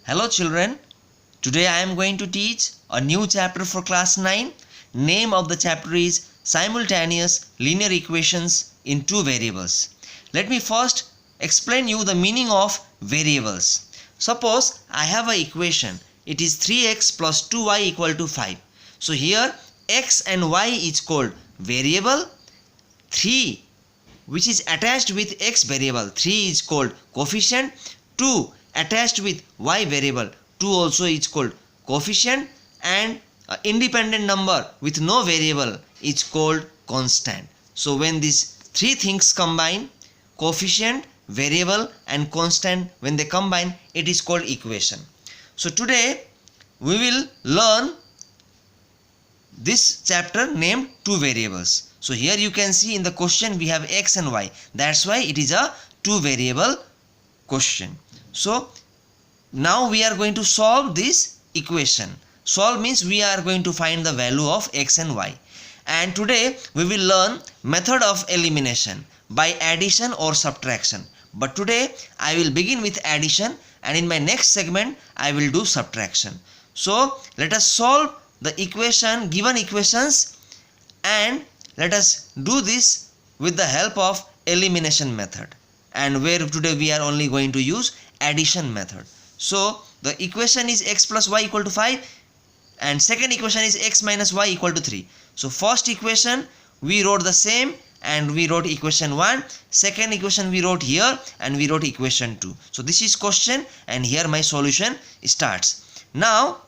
Hello children, today I am going to teach a new chapter for class 9. Name of the chapter is Simultaneous Linear Equations in Two Variables. Let me first explain you the meaning of variables. Suppose I have an equation. It is 3x plus 2y equal to 5. So here x and y is called variable. 3 which is attached with x variable, 3 is called coefficient. 2 attached with y variable, 2 also is called coefficient, and independent number with no variable is called constant. So when these three things combine, coefficient, variable and constant, when they combine, it is called equation. So today we will learn this chapter named two variables. So here you can see in the question we have x and y. That's why it is a two variable question. So now we are going to solve this equation. Solve means we are going to find the value of x and y. And today we will learn method of elimination by addition or subtraction. But today I will begin with addition, and in my next segment I will do subtraction. So let us solve the equation, given equations, and let us do this with the help of elimination method, and where today we are only going to use addition method. So the equation is x plus y equal to 5, and second equation is x minus y equal to 3. So first equation we wrote the same and we wrote equation 1. Second equation we wrote here and we wrote equation 2. So this is question, and here my solution starts. Now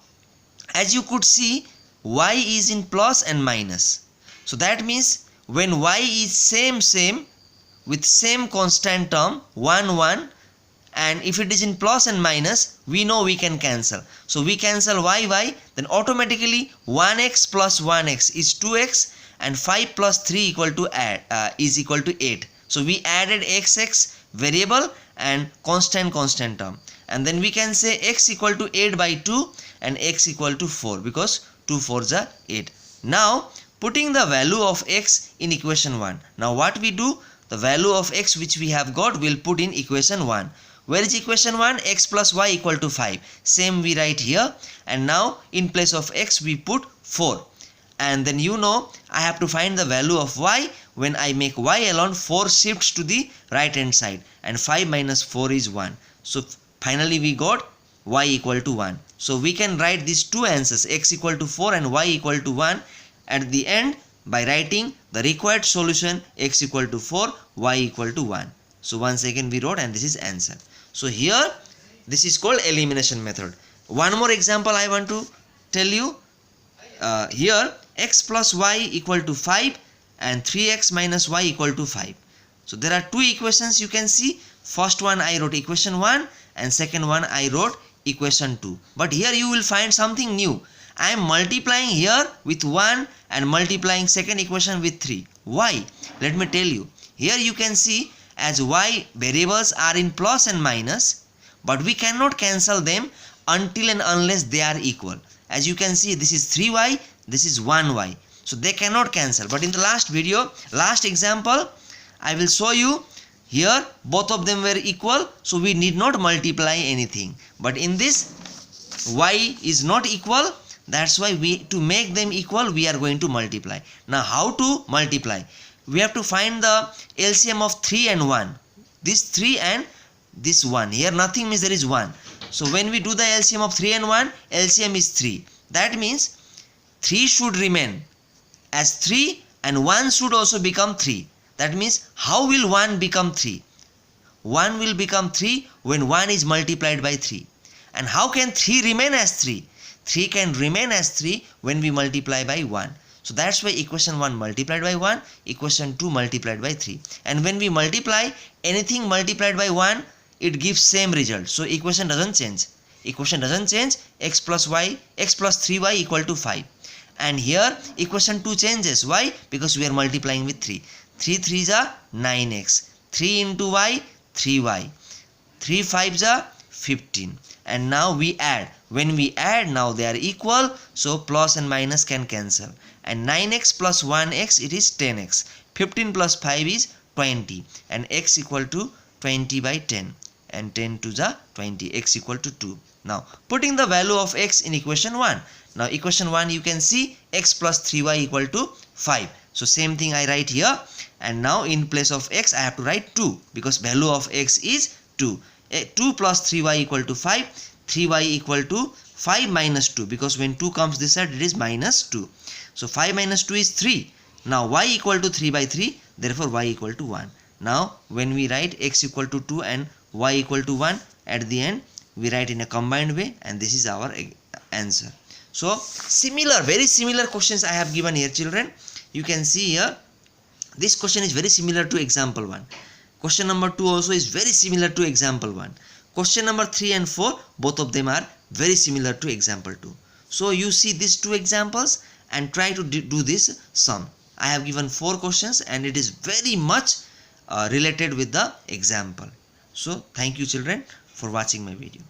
as you could see, y is in plus and minus. So that means when y is same with same constant term 1 1, and if it is in plus and minus, we know we can cancel. So we cancel y, then automatically 1x plus 1x is 2x, and 5 plus 3 equal to is equal to 8. So we added x variable and constant term, and then we can say x equal to 8 by 2 and x equal to 4, because 2 4s are 8. Now putting the value of x in equation 1. Now what we do, the value of x which we have got will put in equation 1. Where is equation 1? X plus y equal to 5. Same we write here, and now in place of x we put 4. And then you know I have to find the value of y. When I make y alone, 4 shifts to the right hand side, and 5 minus 4 is 1. So finally we got y equal to 1. So we can write these two answers, x equal to 4 and y equal to 1, at the end by writing the required solution, x equal to 4, y equal to 1. So once again we wrote, and this is answer. So here this is called elimination method. One more example I want to tell you. Here x plus y equal to 5 and 3x minus y equal to 5. So there are two equations you can see. First one I wrote equation 1, and second one I wrote equation 2. But here you will find something new. I am multiplying here with 1 and multiplying second equation with 3. Why? Let me tell you. Here you can see, as y variables are in plus and minus, but we cannot cancel them until and unless they are equal. As you can see, this is 3y, this is 1y. So they cannot cancel. But in the last video, last example, I will show you here both of them were equal, so we need not multiply anything. But in this, y is not equal, that's why to make them equal we are going to multiply. Now how to multiply? We have to find the LCM of 3 and 1. This 3 and this 1. Here nothing means there is 1. So when we do the LCM of 3 and 1, LCM is 3. That means 3 should remain as 3 and 1 should also become 3. That means how will 1 become 3? 1 will become 3 when 1 is multiplied by 3. And how can 3 remain as 3? 3 can remain as 3 when we multiply by 1. So that's why equation 1 multiplied by 1, equation 2 multiplied by 3. And when we multiply anything multiplied by 1, it gives same result. So equation doesn't change. Equation doesn't change. X plus 3y equal to 5. And here equation 2 changes. Why? Because we are multiplying with 3. 3 3s are 9x. 3 into y, 3y. 3 5s are 15. And now we add. When we add, now they are equal, so plus and minus can cancel. And 9x plus 1x, it is 10x. 15 plus 5 is 20, and x equal to 20 by 10. and 10 to the 20, x equal to 2. Now putting the value of x in equation 1. Now equation 1 you can see x plus 3y equal to 5. So same thing I write here, and now in place of x I have to write 2 because value of x is 2. 2 plus 3y equal to 5. 3y equal to 5 minus 2 because when 2 comes this side it is minus 2. So 5 minus 2 is 3. Now y equal to 3 by 3, therefore y equal to 1. Now when we write x equal to 2 and y equal to 1, at the end we write in a combined way, and this is our answer. So similar, very similar questions I have given here, children. You can see here this question is very similar to example 1. Question number 2 also is very similar to example 1. Question number 3 and 4, both of them are very similar to example 2. So you see these two examples and try to do this sum. I have given 4 questions and it is very much related with the example. So thank you children for watching my video.